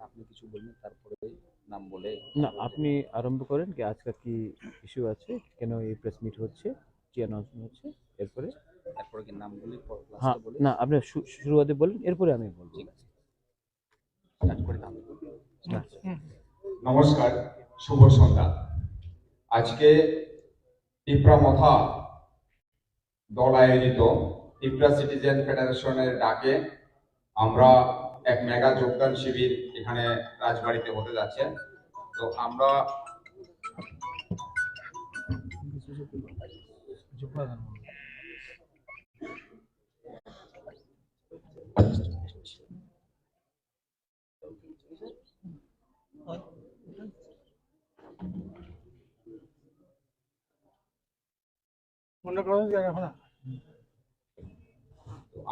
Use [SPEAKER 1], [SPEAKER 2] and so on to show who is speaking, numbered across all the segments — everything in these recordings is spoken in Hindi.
[SPEAKER 1] আপনি কিছু বলবেন তারপরে নাম বলে
[SPEAKER 2] না, আপনি আরম্ভ করেন কি আজকে কি ইস্যু আছে, কেন এই প্রেস মিট হচ্ছে, কি অ্যানাউন্সমেন্ট হচ্ছে, এরপরে।
[SPEAKER 1] তারপরে কি নাম বলে
[SPEAKER 2] হ্যাঁ,
[SPEAKER 1] লাস্টে বলে।
[SPEAKER 2] না আপনি শুরুতে বলেন, এরপরে আমি বলবো।
[SPEAKER 1] ঠিক আছে, স্টার্ট করে তাহলে।
[SPEAKER 2] স্টার্ট।
[SPEAKER 3] নমস্কার, শুভ সন্ধ্যা। আজকে টিপ্রামথা দল আয়োজিত ত্রিপুরা সিটিজেন ফেডারেশনের ডাকে আমরা এক মেগা যোগদান শিবির এখানে রাজবাড়িতে হতে যাচ্ছে। তো আমরা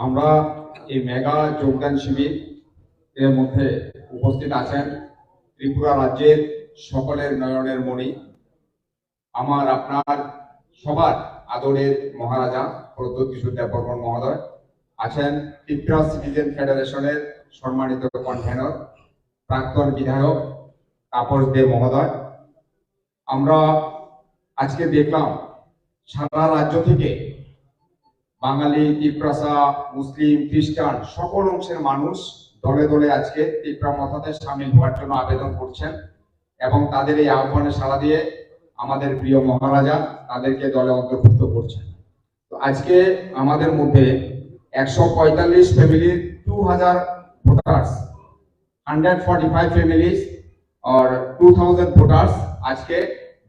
[SPEAKER 3] আমরা এই মেগা যোগদান শিবির এর মধ্যে উপস্থিত আছেন ত্রিপুরা রাজ্যের সকলের নয়নের মণি, আমার আপনার সবার আদরের মহারাজা প্রদ্যোৎ কিশোর দেববর্মন মহোদয় আছেন, ত্রিপুরা সিটিজেন ফেডারেশনের সম্মানিত কনভেনর প্রাক্তন বিধায়ক তাপস দে মহোদয়। আমরা আজকে দেখলাম সারা রাজ্য থেকে বাঙালি, তিপ্রাসা, মুসলিম, খ্রিস্টান সকল অংশের মানুষ দলে দলে আজকে টিপ্রামথাতে সামিল হওয়ার জন্য আবেদন করছেন এবং তাদের এই আহ্বানে সাড়া দিয়ে আমাদের প্রিয় মহারাজা তাদেরকে দলে অন্তর্ভুক্ত করছেন। তো আজকে আমাদের মধ্যে 145 ফ্যামিলির 2000 ভোটার্স, 145 ফ্যামিলিজ আর 2000 ভোটার্স আজকে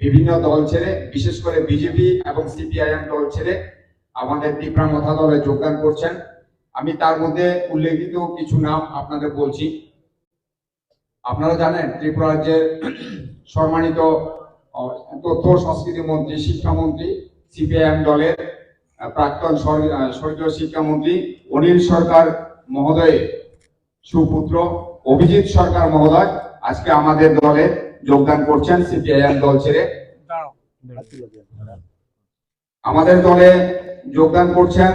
[SPEAKER 3] বিভিন্ন দল ছেড়ে, বিশেষ করে বিজেপি এবং সিপিআইএম দল ছেড়ে আমাদের টিপ্রামথা দলে যোগদান করছেন। আমি তার মধ্যে উল্লেখিত কিছু নাম আপনাদের বলছি। আপনারা জানেন ত্রিপুরা রাজ্যের সম্মানিত তথ্য সংস্কৃতি মন্ত্রী, শিক্ষামন্ত্রী, সিপিআইএম দলের প্রাক্তন স্বর্গীয় শিক্ষামন্ত্রী অনিল সরকার মহোদয় সুপুত্র অভিজিৎ সরকার মহোদয় আজকে আমাদের দলে যোগদান করছেন সিপিআইএম দল ছেড়ে। আমাদের দলে যোগদান করছেন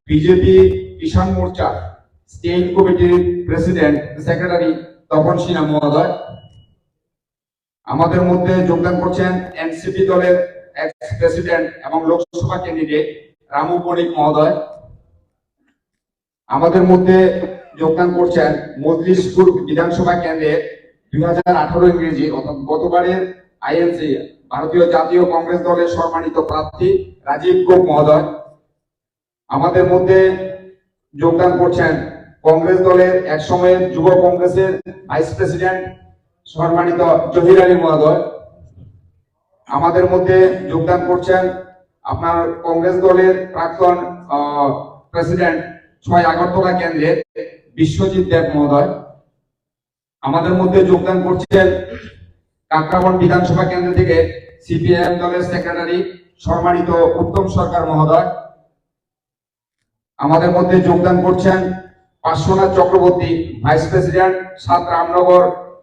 [SPEAKER 3] বিজেপি কিষাণ মোর্চা স্টেট কমিটির প্রেসিডেন্ট সেক্রেটারি তপন সিনহা মহোদয়। আমাদের মধ্যে যোগদান করছেন এনসিপি দলের এক্স প্রেসিডেন্ট এবং লোকসভা ক্যান্ডিডেট রামু বণিক মহোদয়। আমাদের মধ্যে যোগদান করছেন মজলিশপুর বিধানসভা কেন্দ্রের 2018 ইংরেজি অর্থাৎ গতবারের আইএনসি ভারতীয় জাতীয় কংগ্রেস দলের সম্মানিত প্রার্থী রাজীব গোপ মহোদয়। আমাদের মধ্যে যোগদান করছেন কংগ্রেস দলের এক সময়ের যুব কংগ্রেসের ভাইস প্রেসিডেন্ট সম্মানিত জহির আলী মহোদয়। আমাদের মধ্যে যোগদান করছেন আপনার কংগ্রেস দলের প্রাক্তন প্রেসিডেন্ট 6 আগরতলা কেন্দ্রের বিশ্বজিৎ দেব মহোদয়। আমাদের মধ্যে যোগদান করছেন কাকরাবন বিধানসভা কেন্দ্র থেকে সিপিআইএম দলের সেক্রেটারি সম্মানিত উত্তম সরকার মহোদয়। আমাদের মধ্যে যোগদান করছেন Parshvanath Chakraborty, vice president 7 Ramnagar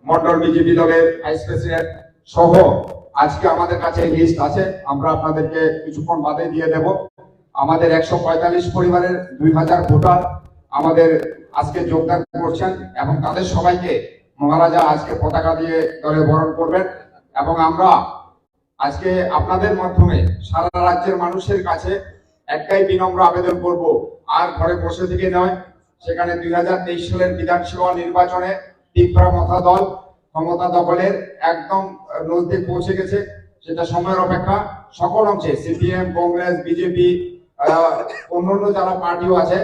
[SPEAKER 3] Mondal BJP দলের ভাইস প্রেসিডেন্ট সহ আজকে আমাদের কাছে লিস্ট আছে, আমরা আপনাদেরকে কিছুক্ষণ বাদে দিয়ে দেব। আমাদের 145 পরিবারের 2000 ভোটার আমাদের আজকে যোগদান করছেন এবং তাদের সবাইকে মহারাজা আজকে পতাকা দিয়ে দলে বরণ করবেন। এবং আমরা আজকে আপনাদের মাধ্যমে সারা রাজ্যের মানুষের কাছে একটাই বিনম্র আবেদন করব, আর ঘরে বসে থেকে নয়, সেখানে 2023 সালের বিধানসভা নির্বাচনে টিপ্রামথা দল ক্ষমতা দখলের একদম নজদিক পৌঁছে গেছে। সেটা সময়ের অপেক্ষা। সকল অংশে সিপিএম, কংগ্রেস, বিজেপি, অন্যান্য যারা পার্টিও আছে,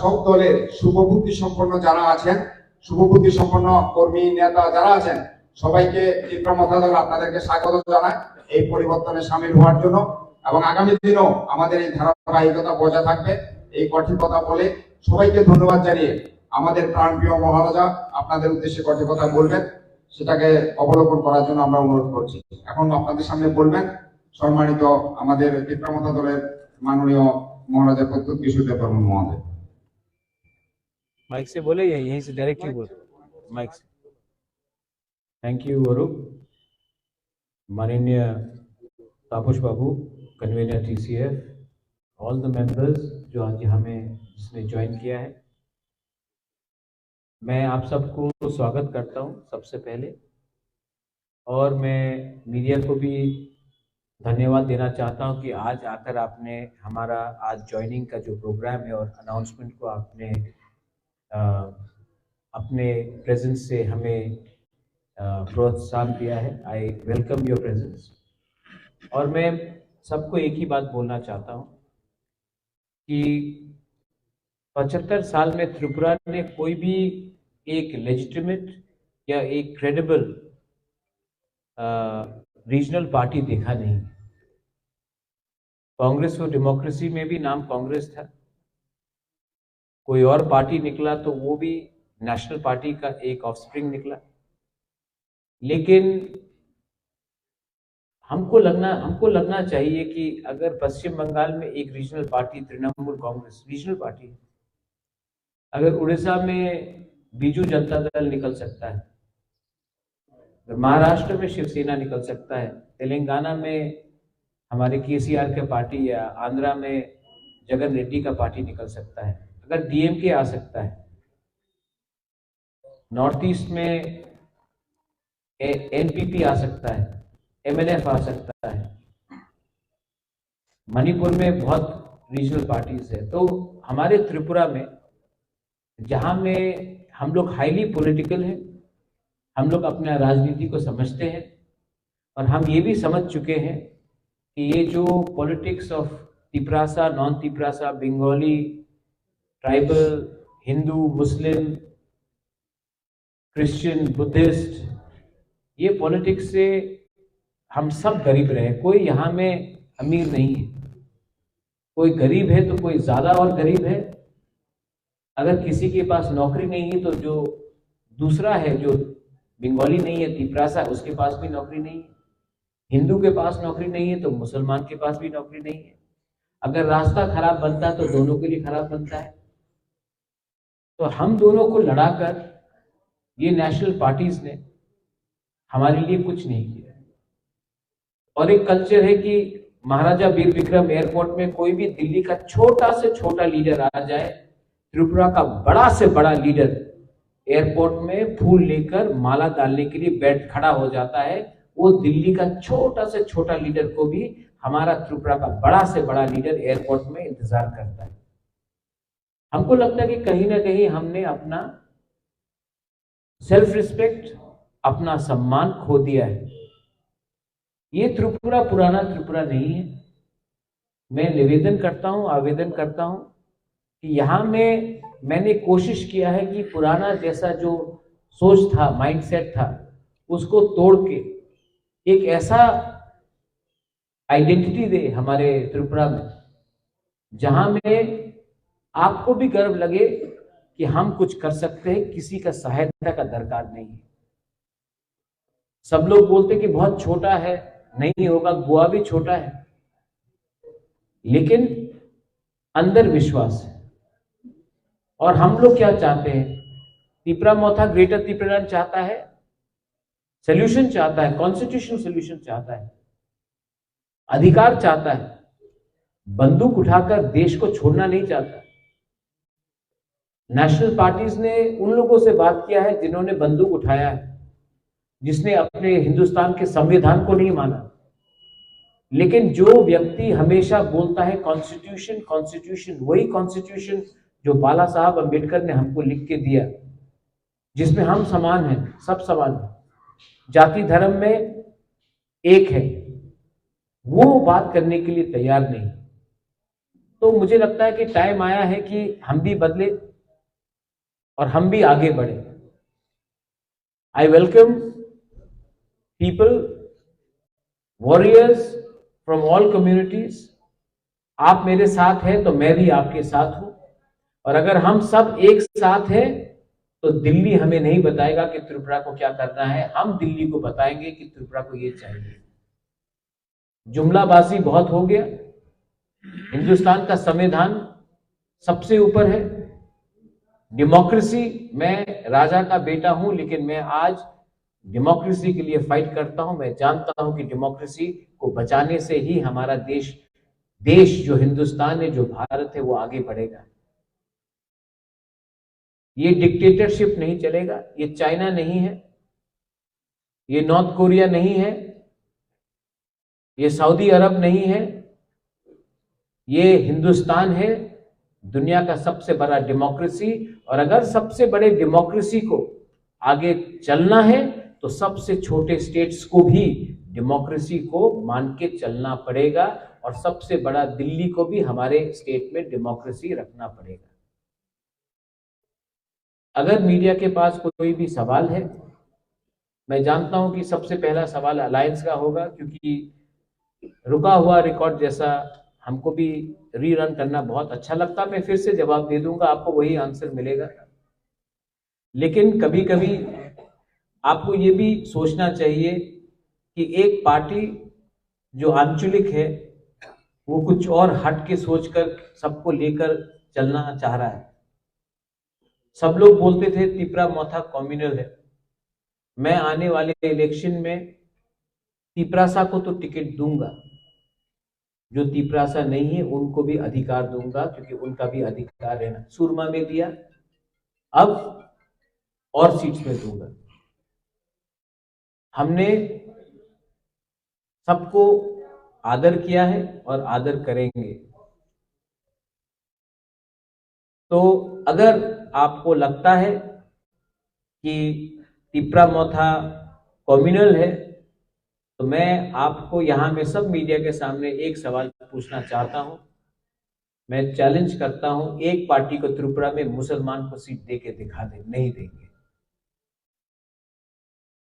[SPEAKER 3] সব দলের শুভবুদ্ধি সম্পন্ন যারা আছেন, শুভবুদ্ধি সম্পন্ন কর্মী নেতা যারা আছেন, সবাইকে টিপ্রামথা দল আপনাদেরকে স্বাগত জানায় এই পরিবর্তনে সামিল হওয়ার জন্য। এবং আগামী দিনও আমাদের এই ধারাবাহিকতা বজায় থাকবে, এই কঠিন কথা বলে সবাইকে ধন্যবাদ জানিয়ে আমাদের প্রাণপ্রিয় মহারাজা আপনাদের উদ্দেশ্যে কঠিন কথা বলবেন, সেটাকে অবলোকন করার জন্য আমরা অনুরোধ করছি। এখন আপনাদের সামনে বলবেন সম্মানিত আমাদের টিপ্রামথা দলের माननीय महाराजा प्रद्योत किशोर देवबर्मन महोदय।
[SPEAKER 2] माइक से बोले, यहीं से डायरेक्टली बोल, माइक से। Thank you Arup. माननीय Tapas Babu, convener TCF, all the members जो आज हमें जिसने ज्वाइन किया है, मैं आप सबको स्वागत करता हूं सबसे पहले, और मैं मीडिया को भी धन्यवाद देना चाहता हूं कि आज आकर आपने हमारा आज ज्वाइनिंग का जो प्रोग्राम है और अनाउंसमेंट को आपने अपने प्रेजेंस से हमें प्रोत्साहन दिया है। I welcome your presence. और मैं सबको एक ही बात बोलना चाहता हूं कि 75 साल में त्रिपुरा ने कोई भी एक लेजिटिमेट या एक क्रेडिबल रीजनल पार्टी देखा नहीं। कांग्रेस फॉर डेमोक्रेसी में भी नाम कांग्रेस था, कोई और पार्टी निकला तो वो भी नेशनल पार्टी का एक ऑफस्प्रिंग निकला। लेकिन हमको लगना चाहिए कि अगर पश्चिम बंगाल में एक regional party Trinamool Congress regional party है, अगर उड़ीसा में बीजू जनता दल निकल सकता है, महाराष्ट्र में शिवसेना निकल सकता है, तेलंगाना में हमारे केसीआर का पार्टी या आंध्रा में जगन रेड्डी का पार्टी निकल सकता है, अगर डीएमके आ सकता है, नॉर्थ ईस्ट में एनपीपी आ सकता है, एमएलएफ आ सकता है, मणिपुर में बहुत रीजनल पार्टीज है, तो हमारे त्रिपुरा में जहां में हम लोग हाईली पॉलिटिकल हैं, हम लोग अपना राजनीति को समझते हैं और हम ये भी समझ चुके हैं कि ये जो politics of Tiprasa, non Tiprasa, Bengali, tribal, Hindu, Muslim, Christian, Buddhist, ये पॉलिटिक्स से हम सब गरीब रहे। कोई यहाँ में अमीर नहीं है, कोई गरीब है तो कोई ज्यादा और गरीब है। अगर किसी के पास नौकरी नहीं है तो जो दूसरा है, जो बंगाली नहीं है, तिपरासा, उसके पास भी नौकरी नहीं है। हिंदू के पास नौकरी नहीं है तो मुसलमान के पास भी नौकरी नहीं है। अगर रास्ता खराब बनता है तो दोनों के लिए खराब बनता है। तो हम दोनों को लड़ाकर ये नेशनल पार्टीज ने हमारे लिए कुछ नहीं किया। और एक कल्चर है कि महाराजा वीर विक्रम एयरपोर्ट में कोई भी दिल्ली का छोटा से छोटा लीडर आ जाए, त्रिपुरा का बड़ा से बड़ा लीडर एयरपोर्ट में फूल लेकर माला डालने के लिए बैठ खड़ा हो जाता है। वो दिल्ली का छोटा से छोटा लीडर को भी हमारा त्रिपुरा का बड़ा से बड़ा लीडर एयरपोर्ट में इंतजार करता है। हमको लगता है कि कहीं ना कहीं हमने अपना सेल्फ रिस्पेक्ट, अपना सम्मान खो दिया है। ये त्रिपुरा पुराना त्रिपुरा नहीं है। मैं निवेदन करता हूं, आवेदन करता हूं कि यहां में मैंने कोशिश किया है कि पुराना जैसा जो सोच था, माइंडसेट था, उसको तोड़ के एक ऐसा आइडेंटिटी दे हमारे त्रिपुरा में जहां में आपको भी गर्व लगे कि हम कुछ कर सकते हैं, किसी का सहायता का दरकार नहीं है। सब लोग बोलते कि बहुत छोटा है, नहीं होगा, गोवा भी छोटा है, लेकिन अंदर विश्वास है। और हम लोग क्या चाहते हैं? तिपरा मोथा ग्रेटर त्रिपुरा चाहता है, सोल्यूशन चाहता है, कॉन्स्टिट्यूशनल सोल्यूशन चाहता है, अधिकार चाहता है, बंदूक उठाकर देश को छोड़ना नहीं चाहता। नेशनल पार्टीज ने उन लोगों से बात किया है जिन्होंने बंदूक उठाया है, जिसने अपने हिंदुस्तान के संविधान को नहीं माना। लेकिन जो व्यक्ति हमेशा बोलता है कॉन्स्टिट्यूशन कॉन्स्टिट्यूशन, वही कॉन्स्टिट्यूशन जो बाला साहब अम्बेडकर ने हमको लिख के दिया, जिसमें हम समान हैं, सब समान हैं, जाति धर्म में एक है, वो बात करने के लिए तैयार नहीं। तो मुझे लगता है कि टाइम आया है कि हम भी बदले और हम भी आगे बढ़े। I welcome people, warriors from all communities. आप मेरे साथ हैं तो मैं भी आपके साथ हूं, और अगर हम सब एक साथ हैं तो दिल्ली हमें नहीं बताएगा कि त्रिपुरा को क्या करना है, हम दिल्ली को बताएंगे कि त्रिपुरा को ये चाहिए। जुमलाबाजी बहुत हो गया। हिंदुस्तान का संविधान सबसे ऊपर है, डेमोक्रेसी, मैं राजा का बेटा हूं, लेकिन मैं आज डेमोक्रेसी के लिए फाइट करता हूं। मैं जानता हूं कि डेमोक्रेसी को बचाने से ही हमारा देश जो हिंदुस्तान है, जो भारत है, वो आगे बढ़ेगा। ये डिक्टेटरशिप नहीं चलेगा। ये चाइना नहीं है, ये नॉर्थ कोरिया नहीं है, ये सऊदी अरब नहीं है, ये हिंदुस्तान है, दुनिया का सबसे बड़ा डेमोक्रेसी। और अगर सबसे बड़े डेमोक्रेसी को आगे चलना है तो सबसे छोटे स्टेट्स को भी डेमोक्रेसी को मान के चलना पड़ेगा, और सबसे बड़ा दिल्ली को भी हमारे स्टेट में डेमोक्रेसी रखना पड़ेगा। अगर मीडिया के पास कोई भी सवाल है, मैं जानता हूं कि सबसे पहला सवाल अलायंस का होगा, क्योंकि रुका हुआ रिकॉर्ड जैसा हमको भी रीरन करना बहुत अच्छा लगता। मैं फिर से जवाब दे दूंगा, आपको वही आंसर मिलेगा। लेकिन कभी कभी आपको ये भी सोचना चाहिए कि एक पार्टी जो आंचलिक है वो कुछ और हट के सोचकर सबको लेकर चलना चाह रहा है। सब लोग बोलते थे तिपरा मोथा कम्युनल है। मैं आने वाले इलेक्शन में तिपरासा को तो टिकट दूंगा, जो तिपरासा नहीं है उनको भी अधिकार दूंगा, क्योंकि उनका भी अधिकार है ना। सुरमा में दिया, अब और सीट्स में दूंगा। हमने सबको आदर किया है और आदर करेंगे। तो अगर आपको लगता है कि तिपरा मोथा कम्युनल है, तो मैं आपको यहां में सब मीडिया के सामने एक सवाल पूछना चाहता हूं। मैं चैलेंज करता हूं, एक पार्टी को त्रिपुरा में मुसलमान को सीट दे के दिखा दे। नहीं देंगे।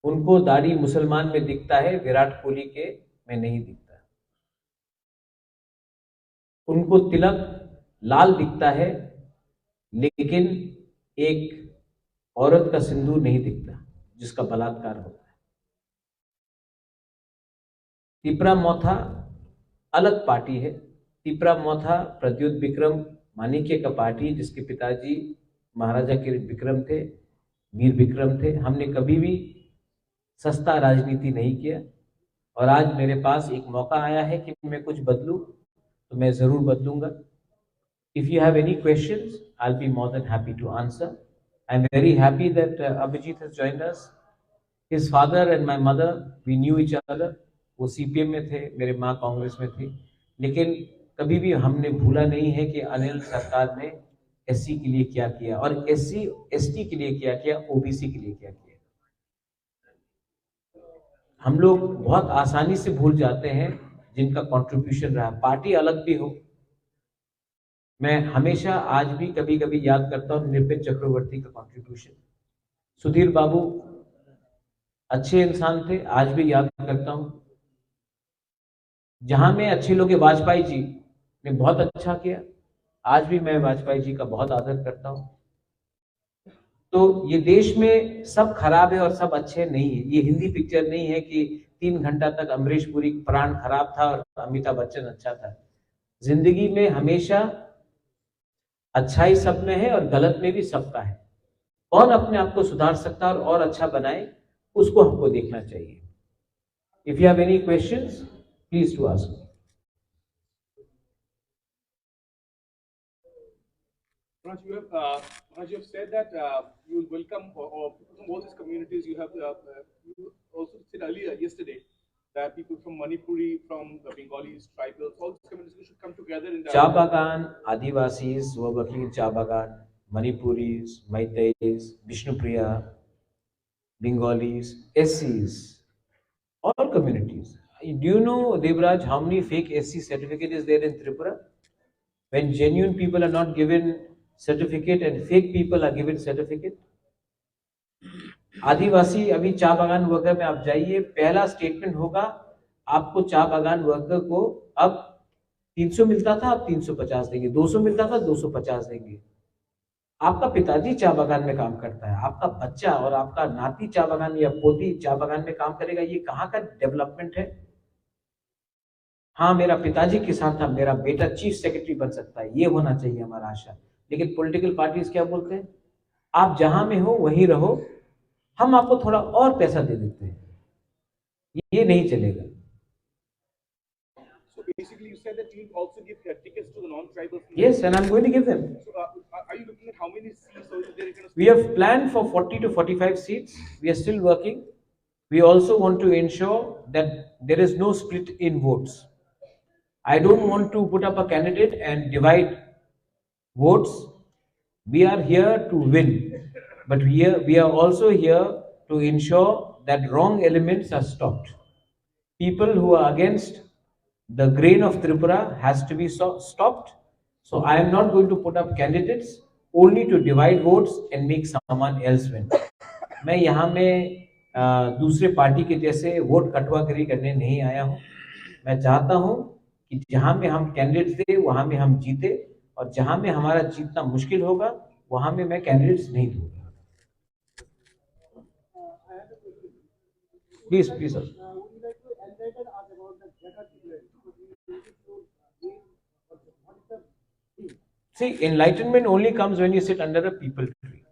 [SPEAKER 2] उनको दाढ़ी मुसलमान में दिखता है, विराट कोहली के में नहीं दिखता। उनको तिलक लाल दिखता है, लेकिन एक औरत का सिंदूर नहीं दिखता जिसका बलात्कार होता है। तिपरा मोथा अलग पार्टी है। तिपरा मोथा प्रद्युत विक्रम माणिक्य का पार्टी, जिसके पिताजी महाराजा के विक्रम थे, वीर विक्रम थे। हमने कभी भी सस्ता राजनीति नहीं किया, और आज मेरे पास एक मौका आया है कि मैं कुछ बदलूं, तो मैं जरूर बदलूंगा। If you have any questions, I'll be more than happy to answer. I'm very happy that Abhijit has joined us. His father and my mother, we knew each other. वो CPM में थे, मेरे माँ कांग्रेस में थी। लेकिन कभी भी हमने भूला नहीं है कि अनिल सरकार ने SC के लिए क्या किया, और SC ST के लिए क्या किया, OBC के लिए क्या किया। हम लोग बहुत आसानी से भूल जाते हैं जिनका कंट्रीब्यूशन रहा, पार्टी अलग भी हो। मैं हमेशा आज भी कभी कभी याद करता हूँ नितिन चक्रवर्ती का कंट्रीब्यूशन। सुधीर बाबू अच्छे इंसान थे, आज भी याद करता हूँ। जहां में अच्छे लोग, वाजपेयी जी ने बहुत अच्छा किया, आज भी मैं वाजपेयी जी का बहुत आदर करता हूँ। तो ये देश में सब खराब है और सब अच्छे नहीं है। ये हिंदी पिक्चर नहीं है कि 3 घंटा तक अमरीश पुरी प्राण खराब था और अमिताभ बच्चन अच्छा था। जिंदगी में हमेशा अच्छाई सब में है और गलत में भी सबका है। कौन अपने आप को सुधार सकता है और अच्छा बनाए, उसको हमको देखना चाहिए। If you have any questions, please to ask.
[SPEAKER 4] Raj, you have said that you will welcome or from all these communities. You have you also said earlier yesterday that people from Manipuri, from the Bengalis, tribals, all these communities should come together in the
[SPEAKER 2] Chabagan, Adivasis, Wabakli Chabagan, Manipuris, Maitais, Vishnupriya, Bengalis, SCs, all communities. Do you know, Devraj, how many fake SC certificate is there in Tripura? When genuine people are not given certificate and fake people are given certificate. आदिवासी अभी चाय बागान वर्कर में आप जाइए, पहला स्टेटमेंट होगा आपको चाय बागान वर्कर को अब 300 मिलता था, अब 350 देंगे, 200 मिलता था, 250 देंगे। आपका पिताजी चाय बागान में काम करता है, आपका बच्चा और आपका नाती चाय बागान या पोती चाय बागान में काम करेगा, ये कहाँ का डेवलपमेंट है? हाँ, मेरा पिताजी किसान था, मेरा बेटा चीफ सेक्रेटरी बन सकता है, ये होना चाहिए हमारा आशा। लेकिन पॉलिटिकल पार्टीज क्या बोलते हैं? आप जहां में हो वहीं रहो, हम आपको थोड़ा और पैसा दे देते हैं। ये नहीं चलेगा।
[SPEAKER 4] basically you said that you will also give tickets to the non-tribal.
[SPEAKER 2] Yes, and I'm going to give them.
[SPEAKER 4] So, are you looking at how many seats? Or is there kind of
[SPEAKER 2] We have planned for 40 to 45 seats. We are still working. We also want to ensure that there is no split in votes. I don't want to put up a candidate and divide votes. We are here to win, but we are also here to ensure that wrong elements are stopped. People who are against the grain of Tripura has to be stopped. So I am not going to put up candidates only to divide votes and make someone else win. मैं यहाँ में दूसरे पार्टी के जैसे वोट कटवाकरी करने नहीं आया हूँ. मैं चाहता हूँ कि जहाँ में हम कैंडिडेट्स दे वहाँ में हम जीते, और जहाँ में हमारा जीतना मुश्किल होगा वहाँ में मैं कैंडिडेट्स नहीं दूंगा. Please please sir. See, enlightenment only comes when you sit under a people tree.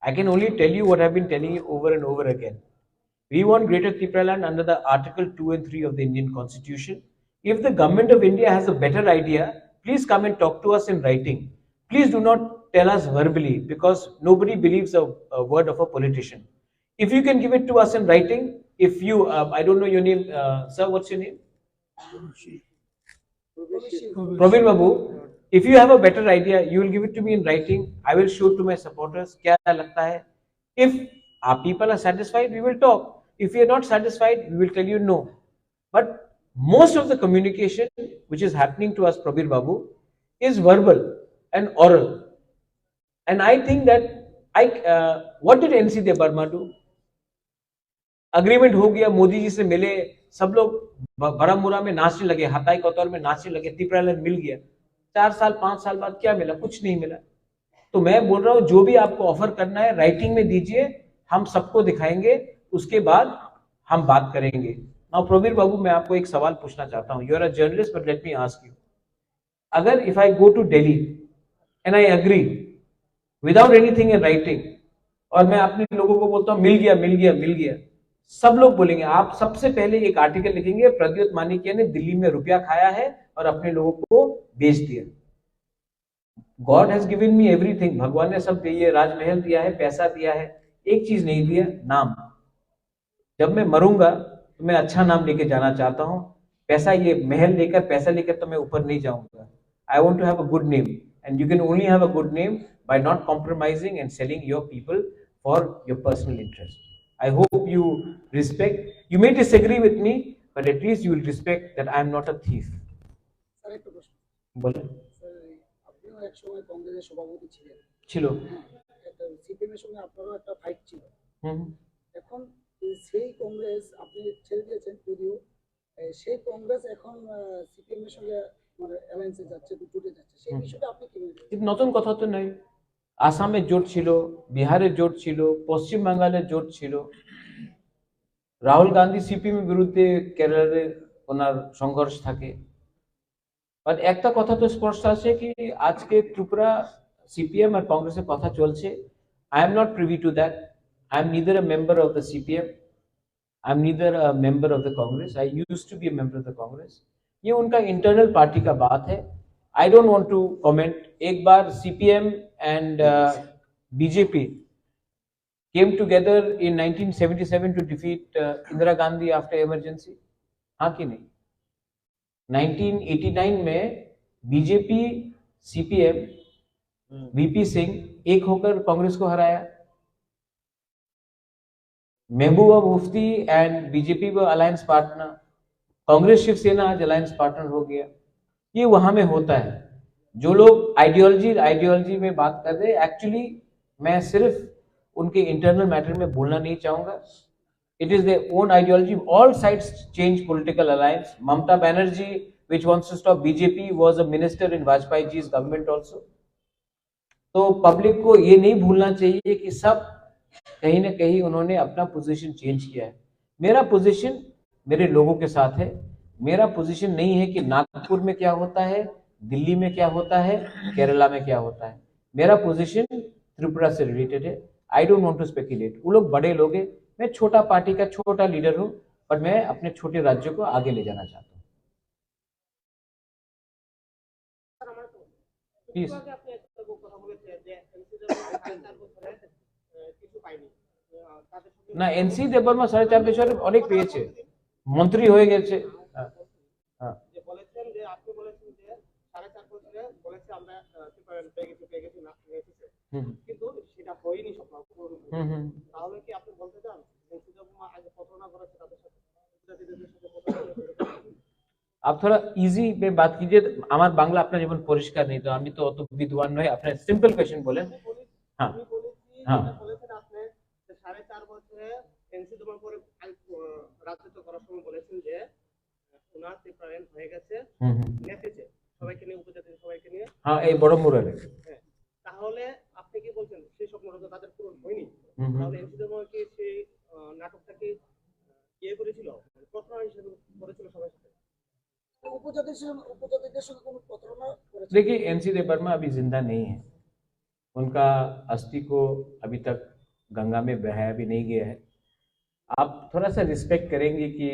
[SPEAKER 2] I can only tell you what I've been telling you over and over again. We want Greater Tripraland under the Article 2 and 3 of the Indian Constitution. If the government of India has a better idea, please come and talk to us in writing. Please do not tell us verbally, because nobody believes a word of a politician. If you can give it to us in writing, if you, I don't know your name, sir, what's your name? Praveen Babu. If you have a better idea, you will give it to me in writing. I will show it to my supporters. Kya lagta hai? If our people are satisfied, we will talk. If we are not satisfied, we will tell you no. But most of the communication which is happening to us, Prabir Babu, is verbal and oral. And I think that what did NC De Burma do? Agreement हो गया, मोदी जी से मिले, सब लोग बरामुरा में नाचने लगे, हताई कोतवाल में नाचने लगे, त्रिपुरालैंड मिल गया. 4 साल 5 साल बाद क्या मिला? कुछ नहीं मिला. तो मैं बोल रहा हूं, जो भी आपको ऑफर करना है राइटिंग में दीजिए, हम सबको दिखाएंगे, उसके बाद हम बात करेंगे. नाउ प्रवीर बाबू, मैं आपको एक सवाल पूछना चाहता हूं. You are a journalist, but let me ask you. अगर if I go to Delhi and I agree without anything in writing, और मैं अपने लोगों को बोलता हूं मिल गया मिल गया मिल गया, सब लोग बोलेंगे, आप सबसे पहले एक आर्टिकल लिखेंगे, प्रद्युत मानिकिया ने दिल्ली में रुपया खाया है और अपने लोगों को बेच दिया. God has given me everything. भगवान ने सब दिया, राजमहल दिया है, पैसा दिया है, एक चीज नहीं दिया, नाम. जब मैं मरूंगा तो मैं अच्छा नाम लेके जाना चाहता हूं. पैसा, ये महल लेकर, पैसा लेकर तो मैं ऊपर नहीं जाऊंगा. I want to have a good name, and you can only have a good name by not compromising and selling your people for your personal interest. I hope you respect. You may disagree with me, but at least you will respect that I am not a thief.
[SPEAKER 5] Sir, একটা প্রশ্ন
[SPEAKER 2] বলেন.
[SPEAKER 5] স্যার, আপনিও এক সময় কংগ্রেসের সভাপতি ছিলেন.
[SPEAKER 2] ছিল.
[SPEAKER 5] একটা সিপিএম এর সঙ্গে আপনারও একটা ফাইট ছিল.
[SPEAKER 2] হুম.
[SPEAKER 5] এখন সেই কংগ্রেস আপনি ছেড়ে দিয়েছেন, যদিও সেই কংগ্রেস এখন সিপিএম এর সঙ্গে মানে অ্যালায়েন্সে যাচ্ছে, জুটে যাচ্ছে. সেই বিষয়টা আপনি কি বলবেন?
[SPEAKER 2] কিন্তু নতুন কথা তো নাই. আসামের জোট ছিল, বিহারের জোট ছিল, পশ্চিম বাংলার জোট ছিল. রাহুল গান্ধী সিপিএম এর বিরুদ্ধে কেরালার ওনার সংঘর্ষ থাকে. বাট একটা কথা তো স্পষ্ট আছে কি আজকে ত্রিপুরা সিপিএম আর কংগ্রেসের কথা চলছে. I am not privy to that. I am neither a member of the CPM, I am neither a member of the Congress. I used to be a member of the Congress. ये उनका इंटरनल पार्टी का बात है. I don't want to comment. एक बार CPM and BJP came together in 1977 to defeat Indira Gandhi after emergency. हाँ कि नहीं? 1989 में BJP, CPM, VP सिंह एक होकर कांग्रेस को हराया. महबूबा मुफ्ती एंड BJP वो अलायंस पार्टनर. कांग्रेस शिवसेना आज अलायंस पार्टनर हो गया. ये वहां में होता है. जो लोग आइडियोलॉजी में बात कर रहे हैं, एक्चुअली मैं सिर्फ उनके इंटरनल मैटर में बोलना नहीं चाहूंगा. It is their own ideology. All sides change political alliance. Mamata Banerjee which wants to stop BJP was a minister in Vajpayee ji's government also. तो पब्लिक को ये नहीं भूलना चाहिए कि सब कहीं ना कहीं उन्होंने अपना पोजीशन चेंज किया है. मेरा पोजीशन मेरे लोगों के साथ है. मेरा पोजीशन नहीं है कि नागपुर में क्या होता है, दिल्ली में क्या होता है, केरला में क्या होता है. मेरा पोजीशन त्रिपुरा से रिलेटेड है. I don't want to speculate. वो लोग बड़े लोग हैं, मैं छोटा पार्टी का छोटा लीडर हूं, पर मैं अपने छोटे राज्यों को आगे ले जाना चाहता हूं. প্লিজ। না, এনসি দেববর্মা 4.5 বছরে অনেক পেয়েছে, মন্ত্রী হয়ে গেছে। হ্যাঁ,
[SPEAKER 6] বলেছেন যে আপনি বলেছেন যে 4.5 বছরে বলেছে আমরা পেয়ে গেছি না পেয়েছে, কিন্তু সেটা হয়নি স্বপ্ন। তাহলে কি আপনি বলতে চান আগে প্রতারণা করেছে তাদের সাথে?
[SPEAKER 2] आप थोड़ा इजी में बात कीजिए। আমার বাংলা আপনার যেমন পরিষ্কার নেই, তো আমি তো অত বিদ্বান নই, আপনার সিম্পল কোশ্চেন বলেন। হ্যাঁ হ্যাঁ,
[SPEAKER 6] বলেছেন আপনি যে 4.5 বছরে এনসি দেওয়ার পরে রাজত্ব করার সময় বলেছেন যে ওনার প্রিপারেন্ট হয়ে গেছে, নেতেছে সবাইকে নিয়ে, উপজাতির সবাইকে নিয়ে।
[SPEAKER 2] হ্যাঁ, এই বড় মুরারে।
[SPEAKER 6] তাহলে আপনি কি বলছেন সেই স্বপ্নটা তো তাদের পূরণ হয়নি? তাহলে এনসি দেওয়ার কি সেই নাটকটা কি ইয়ে করেছিল, প্রতারণা হিসেবে করেছিল সবার সাথে?
[SPEAKER 5] উপজাতিদের সঙ্গে কোনো প্রতারণা করেছে?
[SPEAKER 2] देखिए, एनसी देबबर्मा अभी जिंदा नहीं है, उनका अस्थि को अभी तक गंगा में बहाया भी नहीं गया है। आप थोड़ा सा रिस्पेक्ट करेंगे कि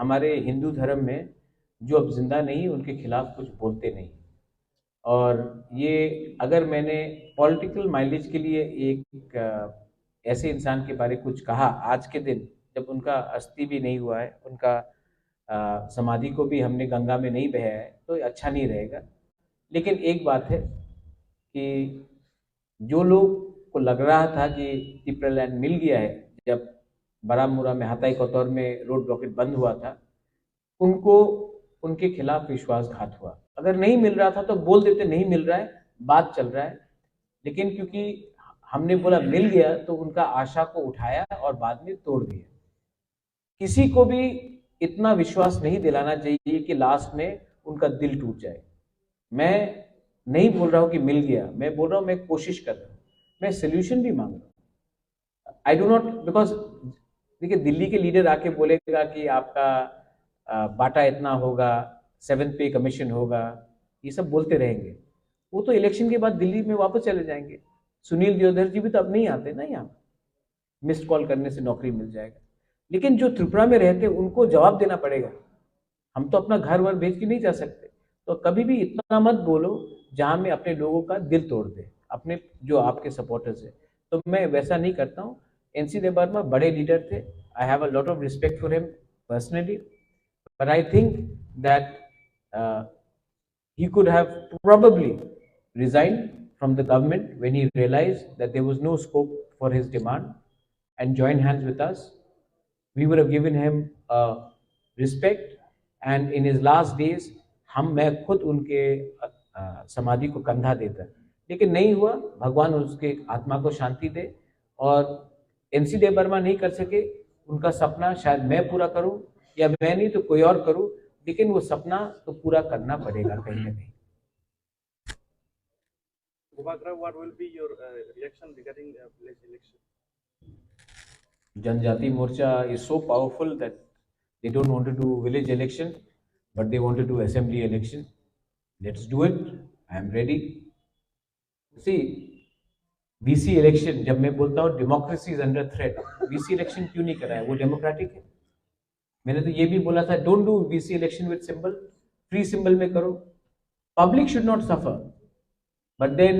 [SPEAKER 2] हमारे हिंदू धर्म में जो अब जिंदा नहीं उनके खिलाफ कुछ बोलते नहीं। और ये अगर मैंने पॉलिटिकल माइलेज के लिए एक ऐसे इंसान के बारे कुछ कहा आज के दिन, जब उनका अस्थि भी नहीं हुआ है, उनका समाधि को भी हमने गंगा में नहीं बहाया है, तो अच्छा नहीं रहेगा। लेकिन एक बात है कि जो लोग को लग रहा था कि टिप्परलैंड मिल गया है, जब बारामूला में हताई कोतौर में रोड ब्लॉकेज बंद हुआ था, उनको उनके खिलाफ विश्वासघात हुआ। अगर नहीं मिल रहा था तो बोल देते नहीं मिल रहा है, बात चल रहा है। लेकिन क्योंकि हमने बोला मिल गया, तो उनका आशा को उठाया और बाद में तोड़ दिया। किसी को भी इतना विश्वास नहीं दिलाना चाहिए कि लास्ट में उनका दिल टूट जाए। मैं नहीं बोल रहा हूं कि मिल गया, मैं बोल रहा हूं मैं कोशिश कर रहा हूं, मैं सोल्यूशन भी मांग रहा हूं। आई डू नॉट, बिकॉज देखिए दिल्ली के लीडर आके बोलेगा कि आपका बाटा इतना होगा, 7th पे कमीशन होगा, ये सब बोलते रहेंगे। वो तो इलेक्शन के बाद दिल्ली में वापस चले जाएंगे। सुनील दियोदर जी भी तो अब नहीं आते ना यहाँ, मिस्ड कॉल करने से नौकरी मिल जाएगा। लेकिन जो त्रिपुरा में रहते उनको जवाब देना पड़ेगा। हम तो अपना घर वर भेज के नहीं जा सकते। तो कभी भी इतना मत बोलो जहां में अपने लोगों का दिल तोड़ दे, अपने जो आपके सपोर्टर्स है। तो मैं वैसा नहीं करता हूँ। एनसी देबबर्मा बड़े लीडर थे, I have a lot of respect for him personally, but I think that he could have probably resigned from the government when he realized that there was no scope for his demand and joined hands with us. We would have given him respect, and in his last days मैं खुद उनके समाधि को कंधा देता, लेकिन नहीं हुआ। भगवान उसके आत्मा को शांति दे। और एनसी देबबर्मा नहीं कर सके, उनका सपना शायद मैं पूरा करूं, या मैं नहीं तो कोई और करूं, लेकिन वो सपना तो पूरा करना पड़ेगा कहीं ना कहीं।
[SPEAKER 4] Gubagra, what will be your reaction regarding village election?
[SPEAKER 2] Janjati Morcha is so powerful that they don't want to do village election, but they want to do assembly election. Let's do it. I am ready. See, VC election, जब मैं बोलता हूँ democracy is under threat, VC election क्यों नहीं कराया? वो democratic है। मैंने तो ये भी बोला था, don't do VC election with symbol, free symbol में करो। Public should not suffer. But then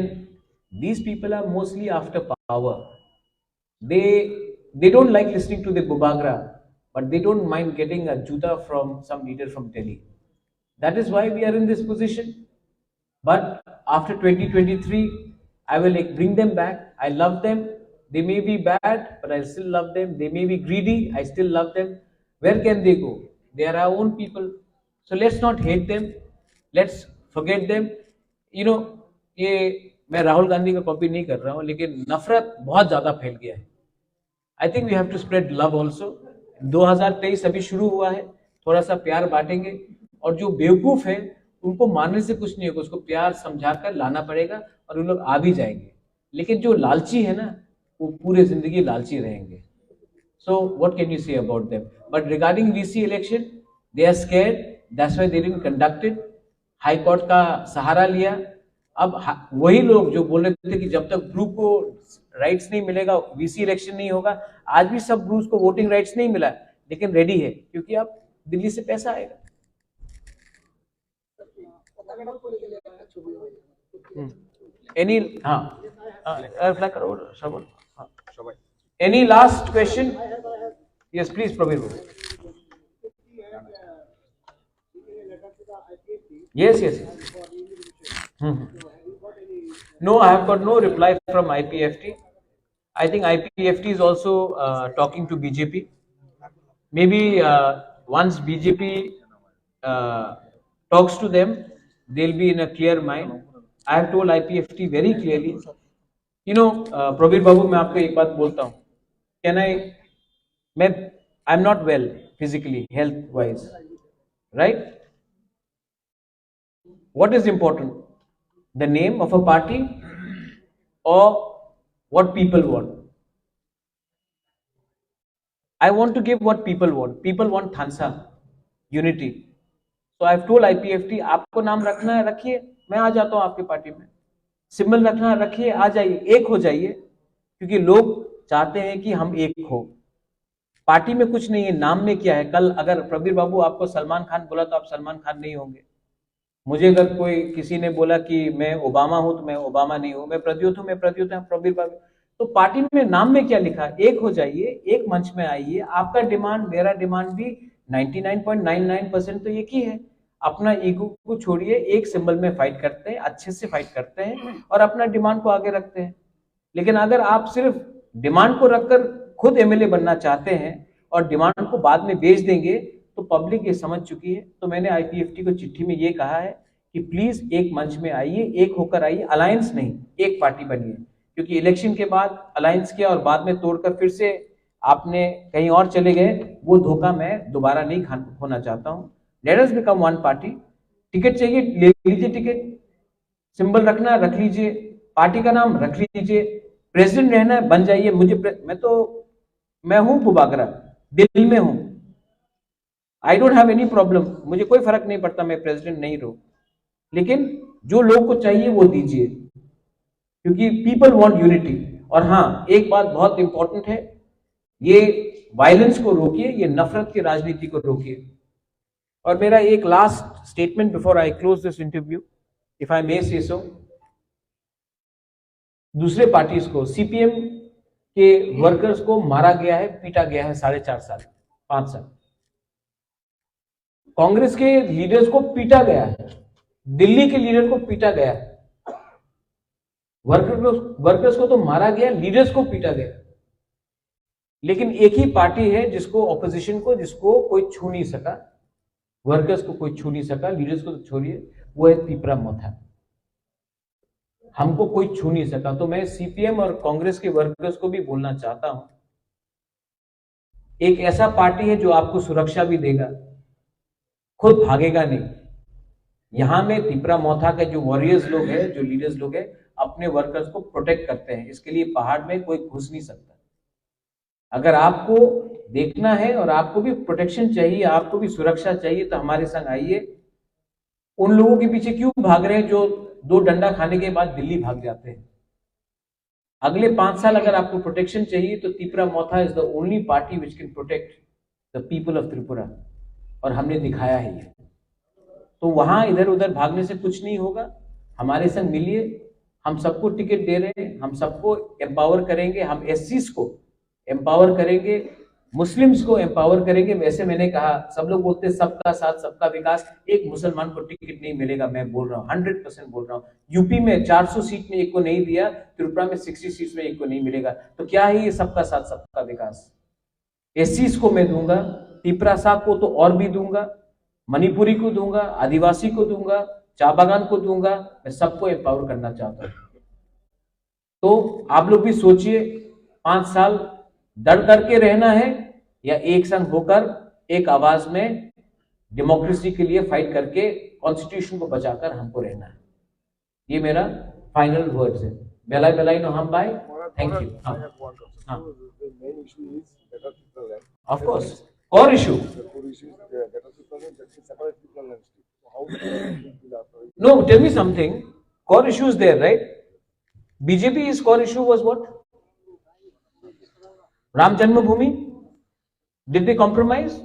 [SPEAKER 2] these people are mostly after power. They don't like listening to the Gubagra, but they don't mind getting a juta from some leader from Delhi. That is why we are in this position. But after 2023, I will bring them back. I love them. They may be bad, but I still love them. They may be greedy. I still love them. Where can they go? They are our own people. So let's not hate them. Let's forget them. You know, ये मैं राहुल गांधी का कॉपी नहीं कर रहा हूँ, लेकिन नफरत बहुत ज्यादा फैल गया है। I think we have to spread love also. 2023 अभी शुरू हुआ है, थोड़ा सा प्यार बांटेंगे, और जो बेवकूफ है उनको मारने से कुछ नहीं होगा, उसको प्यार समझाकर लाना पड़ेगा और वो लोग आ भी जाएंगे। लेकिन जो लालची है ना, वो पूरे जिंदगी लालची रहेंगे। So what can you say about them? But regarding VC election, they are scared, that's why they didn't conduct it. High court का सहारा लिया। अब वही लोग जो बोल रहे थे कि जब तक ब्रू को राइट्स नहीं मिलेगा वीसी इलेक्शन नहीं होगा, आज भी सब ब्रूज को वोटिंग राइट्स नहीं मिला, लेकिन रेडी है, क्योंकि अब दिल्ली से पैसा आएगा। Any reply करो श्रवण.
[SPEAKER 1] সবাই
[SPEAKER 2] Any last question? Yes, please, Prabir. Yes, yes. No, I have got no reply from IPFT. I think IPFT is also talking to BJP. Maybe once BJP talks to them, they'll be in a clear mind. I have told IPFT very clearly. You know, Prabir Babu, मैं आपको एक बात बोलता हूँ. Can I'm not well physically, health wise, right? What is important? The name of a party or what people want? I want to give what people want. People want Thansa, unity. So I've told IPFT, आपको नाम रखना है रखिए, मैं आ जाता हूँ आपके पार्टी में. सिंबल रखना है रखिए, आ जाइए, एक हो जाइए, क्योंकि लोग चाहते हैं कि हम एक हो. पार्टी में कुछ नहीं है, नाम में क्या है. कल अगर प्रबीर बाबू आपको सलमान खान बोला तो आप सलमान खान नहीं होंगे. मुझे अगर कोई किसी ने बोला कि मैं ओबामा हूं तो मैं ओबामा नहीं हूं. मैं प्रद्योत हूं, मैं प्रद्योत हूं, प्रबीर बाबू. तो पार्टी में नाम में क्या लिखा? एक हो जाइए, एक मंच में आइए. आपका डिमांड मेरा डिमांड भी 99.99% तो एक ही है. अपना ईगो को छोड़िए, एक सिंबल में फाइट करते हैं, अच्छे से फाइट करते हैं और अपना डिमांड को आगे रखते हैं. लेकिन अगर आप सिर्फ डिमांड को रखकर खुद एमएलए बनना चाहते हैं और डिमांड को बाद में बेच देंगे तो पब्लिक ये समझ चुकी है. तो मैंने आईपीएफटी को चिट्ठी में ये कहा है कि प्लीज एक मंच में आइए, एक होकर आइए, अलायंस नहीं, एक पार्टी बनिए. क्योंकि इलेक्शन के बाद अलायंस किया और बाद में तोड़कर फिर से आपने कहीं और चले गए, वो धोखा मैं दोबारा नहीं होना चाहता हूं. Let us become one party. Ticket चाहिए ले लीजिए, टिकट. सिंबल रखना रख लीजिए, पार्टी का नाम रख लीजिए, प्रेसिडेंट रहना है बन जाइए. मैं हूं बुबागरा, दिल्ली में हूं. I don't have any problem, मुझे कोई फर्क नहीं पड़ता मैं प्रेसिडेंट नहीं रहूं. लेकिन जो लोग को चाहिए वो दीजिए, क्योंकि पीपल वांट यूनिटी. और हाँ, एक बात बहुत इंपॉर्टेंट है, ये वायलेंस को रोकिए, ये नफरत की राजनीति को रोकिए. और मेरा एक last statement before I close this interview, if I may say so. दूसरे पार्टीज को, सीपीएम के वर्कर्स को मारा गया है, पीटा गया है 4.5 साल, 5 साल. कांग्रेस के लीडर्स को पीटा गया है, दिल्ली के लीडर को पीटा गया है. वर्कर्स को तो मारा गया, लीडर्स को पीटा गया. लेकिन एक ही पार्टी है जिसको, ऑपोजिशन को, जिसको कोई छू नहीं सका. वर्कर्स को कोई छू नहीं सका, लीडर्स को तो छोड़िए, वो है तीपरा मोथा. हमको कोई छू नहीं सका. तो मैं सीपीएम और कांग्रेस के वर्कर्स को भी बोलना चाहता हूं, एक ऐसा पार्टी है जो आपको सुरक्षा भी देगा, खुद भागेगा नहीं. यहां में तीपरा मोथा के जो वॉरियर्स लोग हैं, जो लीडर्स लोग हैं, अपने वर्कर्स को प्रोटेक्ट करते हैं. इसके लिए पहाड़ में कोई घुस नहीं सकता. अगर आपको देखना है और आपको भी प्रोटेक्शन चाहिए, आपको भी सुरक्षा चाहिए, तो हमारे संग आइए. उन लोगों के पीछे क्यों भाग रहे हैं जो 2 डंडा खाने के बाद दिल्ली भाग जाते हैं? अगले 5 साल अगर आपको प्रोटेक्शन चाहिए तो Tipra Motha is the only party which can protect the people of Tripura. और हमने दिखाया है ये. तो वहां इधर उधर भागने से कुछ नहीं होगा. हमारे संग मिलिए, हम सबको टिकट दे रहे हैं, हम सबको एम्पावर करेंगे. हम एससीज को एम्पावर करेंगे, मुस्लिम्स को एम्पावर करेंगे. वैसे मैंने कहा, सब लोग बोलते हैं सबका साथ सबका विकास, एक मुसलमान को टिकट नहीं मिलेगा. मैं बोल रहा हूँ, 100% बोल रहा हूँ. यूपी में 400 सीट में एक को नहीं दिया, त्रिपुरा में 60 सीट में एक को नहीं मिलेगा. तो क्या है ये सबका साथ सबका विकास? एससीज को मैं दूंगा, तीपरा साहब को तो और भी दूंगा, मणिपुरी को दूंगा, आदिवासी को दूंगा, चाबागान को दूंगा. मैं सबको एम्पावर करना चाहता हूं. तो आप लोग भी सोचिए, 5 साल डर करके रहना है या एक संग होकर एक आवाज में डेमोक्रेसी के लिए फाइट करके कॉन्स्टिट्यूशन को बचाकर हमको रहना है. ये मेरा फाइनल वर्ड्स है. बेलाई बेलाई नो हम bye. Thank you. Of course, core issue. No, tell me something. Core issue is there, right? BJP's core issue was what? Ram Janmabhoomi. Did they compromise?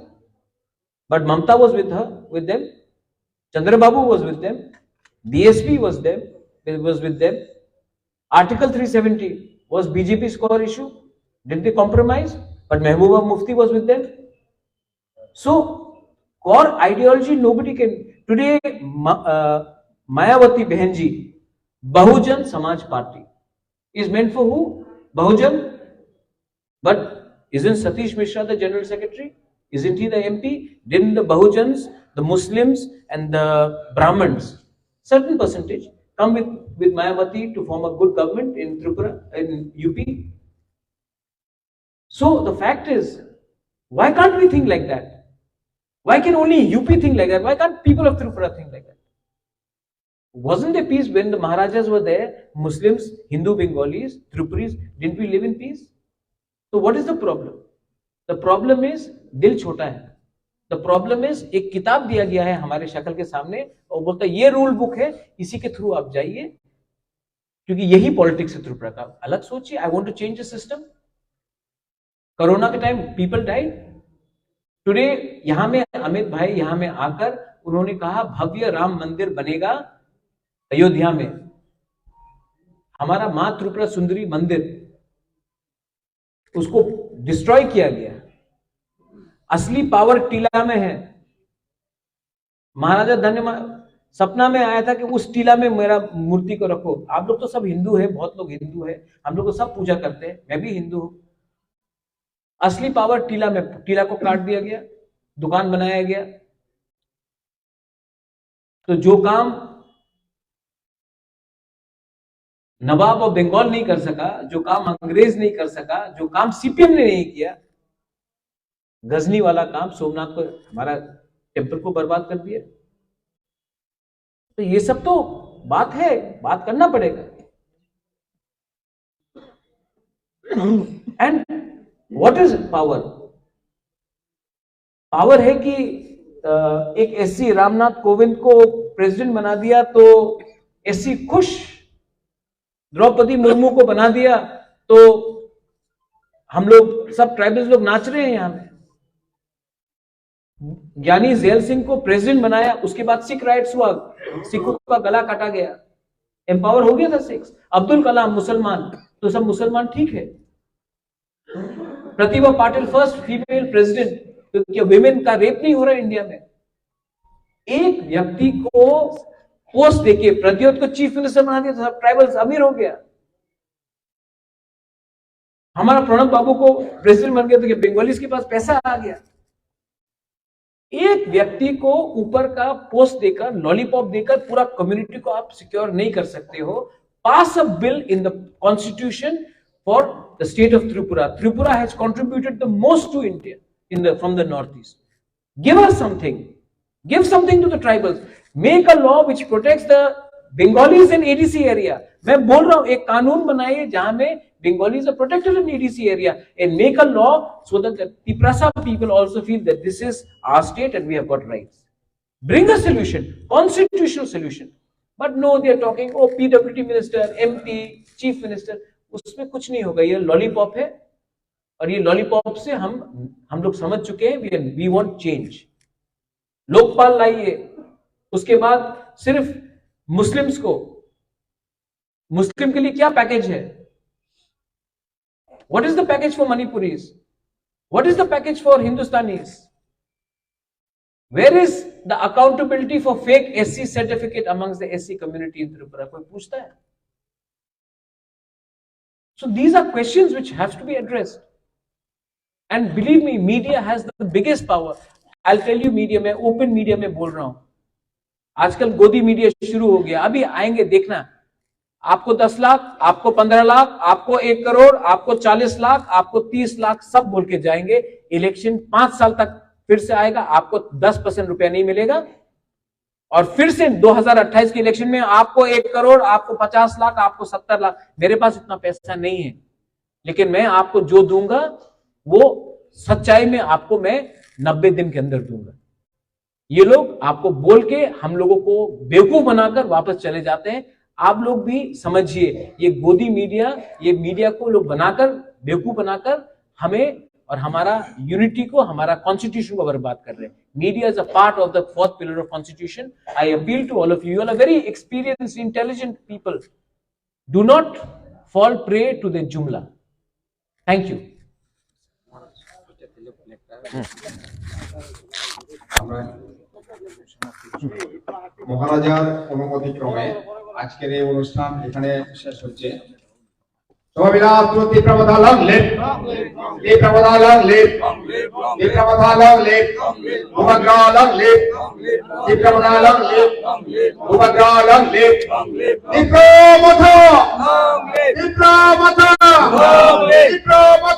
[SPEAKER 2] But Mamta was with them. Chandrababu was with them. DSP was there. was with them. Article 370 was BJP's core issue. Did they compromise? But Mehbooba Mufti was with them. So core ideology nobody can. Today Mayawati Behenji, Bahujan Samaj Party is meant for who? Bahujan. But isn't Satish Mishra the General Secretary? Isn't he the MP? Didn't the Bahujans, the Muslims and the Brahmins, certain percentage, come with Mayawati to form a good government in Tripura, in UP? So the fact is, why can't we think like that? Why can only UP think like that? Why can't people of Tripura think like that? Wasn't there peace when the Maharajas were there? Muslims, Hindu, Bengalis, Tripuris, didn't we live in peace? So what is the problem? The problem is दिल छोटा है. The problem is एक किताब दिया गया है हमारे शक्ल के सामने और बोलता है ये रूल बुक है, इसी के थ्रू आप जाइए, क्योंकि यही पॉलिटिक्स है त्रिपुरा का. अलग सोचिए. I want to change the system. Corona के टाइम पीपल डाइड. टुडे यहां में अमित भाई यहां में आकर उन्होंने कहा भव्य राम मंदिर बनेगा अयोध्या में. हमारा मां त्रिपुरा सुंदरी मंदिर उसको डिस्ट्रॉय किया गया. असली पावर टीला में है. महाराजा धन्य सपना में आया था कि उस टीला में मेरा मूर्ति को रखो. आप लोग तो सब हिंदू है, बहुत लोग हिंदू है, हम लोग तो सब पूजा करते हैं, मैं भी हिंदू हूं. असली पावर टीला में. टीला को काट दिया गया, दुकान बनाया गया. तो जो काम नवाब और बंगाल नहीं कर सका, जो काम अंग्रेज नहीं कर सका, जो काम सीपीएम ने नहीं किया, गजनी वाला काम सोमनाथ को, हमारा टेम्पल को बर्बाद कर दिया. तो ये सब तो बात है, बात करना पड़ेगा. And what is power? Power है कि एक एससी रामनाथ कोविंद को प्रेसिडेंट बना दिया तो एससी खुश, द्रौपदी मुर्मू को बना दिया तो हम लोग सब ट्राइबल्स लोग नाच रहे हैं यहां में. ज्ञानी जैल सिंह को प्रेसिडेंट बनाया, उसके बाद सिख राइट्स हुआ, सिखों का गला काटा गया, एम्पावर हो गया था सिक्स. अब्दुल कलाम मुसलमान, तो सब मुसलमान ठीक है. Pratibha Patil first female president, तो क्या विमेन का रेप नहीं हो रहा है इंडिया में? एक व्यक्ति को पोस्ट देके प्रद्योत को चीफ मिनिस्टर बना दिया तो सब ट्राइबल्स अमीर हो गया. हमारा प्रणब बाबू को प्रेसिडेंट बन गया तो बंगालीज के पास पैसा आ गया. एक व्यक्ति को ऊपर का पोस्ट देकर, लॉलीपॉप देकर पूरा कम्युनिटी को आप सिक्योर नहीं कर सकते हो. Pass a bill in the constitution for the state of Tripura. Tripura has contributed the most to India from the northeast. Give us something. Give something to the tribals. Make a law which protects the Bengalis in ADC area. मैं बोल रहा हूं एक कानून बनाइए जहां में Bengalis are protected in ADC area, and make a law so that the Tiprasa people also feel that this is our state and we have got rights. Bring a solution, constitutional solution. But no, they are talking, oh PWD minister, MP, chief minister. उसमें कुछ नहीं होगा. ये लॉलीपॉप है और ये लॉलीपॉप से हम लोग समझ चुके हैं. We want change. लोकपाल लाइए. उसके बाद सिर्फ मुस्लिम्स को, मुस्लिम के लिए क्या पैकेज है? What is the package for Manipuris? What is the package for Hindustanis? Where is the accountability for fake SC certificate amongst the SC community in Tripura? कोई पूछता है? So these are questions which have to be addressed. And believe me, media has the biggest power. I'll tell you, media में, open media में बोल रहा हूं. आजकल गोदी मीडिया शुरू हो गया. अभी आएंगे देखना. आपको 10 लाख, आपको 15 लाख, आपको 1 करोड़, आपको 40 लाख, आपको 30 लाख, सब बोल के जाएंगे. इलेक्शन 5 साल तक फिर से आएगा, आपको 10% रुपया नहीं मिलेगा. और फिर से 2028 के इलेक्शन में आपको 1 करोड़, आपको 50 लाख, आपको 70 लाख. मेरे पास इतना पैसा नहीं है, लेकिन मैं आपको जो दूंगा वो सच्चाई में आपको मैं 90 दिन के अंदर दूंगा. ये लोग आपको बोल के हम लोगों को बेवकूफ बनाकर वापस चले जाते हैं. आप लोग भी समझिए, ये गोदी मीडिया, ये मीडिया को लोग बनाकर, बेवकूफ बनाकर हमें और हमारा यूनिटी को, हमारा कॉन्स्टिट्यूशन को बर्बाद कर रहे हैं। Media is a part of the 4th pillar of constitution. I appeal to all of you, are very experienced intelligent people, do not fall prey to the jumla. Thank you.
[SPEAKER 3] মহারাজার অনুমতি ক্রমে আজকের এই অনুষ্ঠান এখানে শেষ হচ্ছে। সবাইরা তীব্রবাধা লাগলে তীব্রবাধা লাগলে তীব্রবাধা লাগলে উপগ্রহ লাগলে তীব্রবাধা লাগলে উপগ্রহ লাগলে তীব্রবাধা তীব্রবাধা তীব্রবাধা